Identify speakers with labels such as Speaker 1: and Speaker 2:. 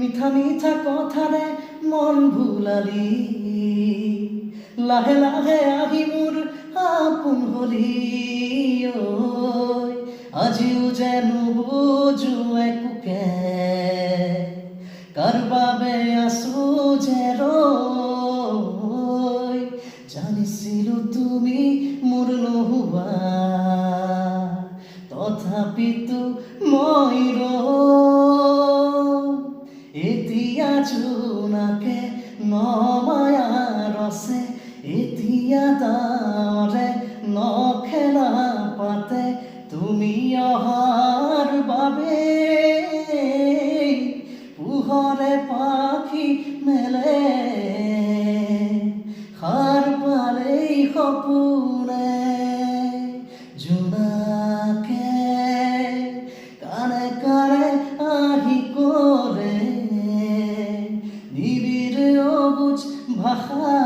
Speaker 1: মিঠা মিঠা কথাৰে মন ভুলালি লাহে লাহে আহি মোৰ আপোন হলি ঐ আজিও যেন বুজো একোকে কাৰ বাবে আছো যে ৰৈ জানিছিলো তুমি মোৰ নোহোৱা তথাপিতো মই এতিয়া জোনাকে নমায়া ৰচে এতিয়া তাৰে নখেলা পাতে তুমি অহাৰ বাবে পোহৰে পাখি মেলে সাৰ পালেই সপোনে জোনাকে কানে কানে আহি কৰে নিবিড় অবুজ ভাষা